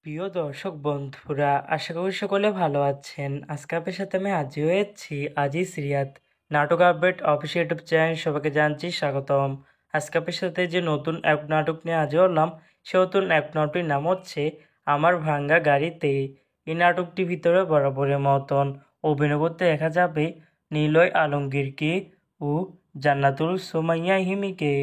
প্রিয় দর্শক বন্ধুরা, আশা করি সকলে ভালো আছেন। আজকে আপনার সাথে আমি হাজির হয়েছি আজিজ রিয়াদ নাটক আপডেট অফিসিয়াল ইউটিউব চ্যানেল। সবাইকে জানছি স্বাগতম। আজকে আপনার সাথে যে নতুন এক নাটক নিয়ে হাজির হলাম, সে নতুন এক নাটকটির নাম হচ্ছে আমার ভাঙ্গা গাড়িতে। এই নাটকটির ভিতরে বরাবরের মতন অভিনয় করতে দেখা যাবে নিলয় আলমগীরকে ও জান্নাতুল সুমাইয়া হিমিকে।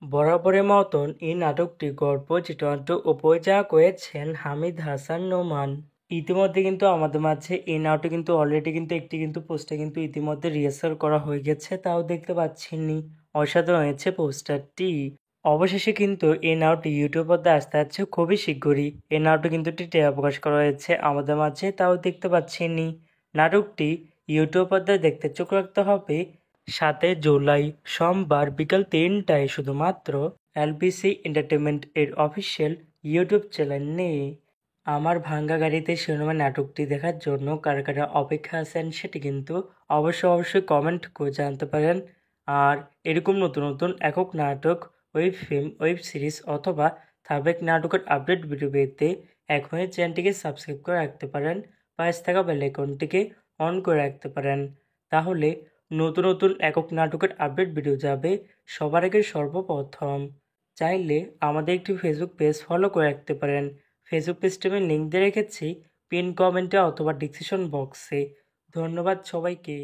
বরাবরের মতন এই নাটকটি গল্প চিত্রনাট্য ও পরিচালনা করেছেন হামিদ হাসান নোমান। ইতিমধ্যে কিন্তু আমাদের মাঝে এই নাটক কিন্তু অলরেডি কিন্তু একটি কিন্তু পোস্টার কিন্তু ইতিমধ্যে রিহার্সাল করা হয়ে গেছে, তাও দেখতে পাচ্ছেননি। অসাধারণ হয়েছে পোস্টারটি। অবশেষে কিন্তু এই নাটকটি ইউটিউব পর্দায় আসতে যাচ্ছে খুবই শীঘ্রই। এই নাটকটি কিন্তু একটি ট্রেলার প্রকাশ করা হয়েছে আমাদের মাঝে, তাও দেখতে পাচ্ছেননি। নাটকটি ইউটিউব পর্দায় দেখতে চোখ রাখতে হবে 7 জুলাই সোমবার বিকাল 3টায় শুধুমাত্র এলবিসি এন্টারটেনমেন্ট এর অফিসিয়াল ইউটিউব চ্যানেলে। আমার ভাঙ্গা গাড়িতে শিরোনামে নাটকটি দেখার জন্য কারা কারা অপেক্ষা আছেন সেটি কিন্তু অবশ্যই কমেন্ট করে জানতে পারেন। আর এরকম নতুন নতুন একক নাটক, ওয়েব ফিল্ম, ওয়েব সিরিজ অথবা সাবেক নাটকের আপডেট ভিডিও পেতে এখনই চ্যানেলটিকে সাবস্ক্রাইব করে রাখতে পারেন। পাশে থাকা বেল আইকনটিকে অন করে রাখতে পারেন। তাহলে নতুন নতুন একক নাটকের আপডেট ভিডিও যাবে সবার আগে সর্বপ্রথম। চাইলে আমাদের একটি ফেসবুক পেজ ফলো করে রাখতে পারেন। ফেসবুক পেজটি আমি লিঙ্ক দিয়ে রেখেছি পিন কমেন্টে অথবা ডিসক্রিপশন বক্সে। ধন্যবাদ সবাইকে।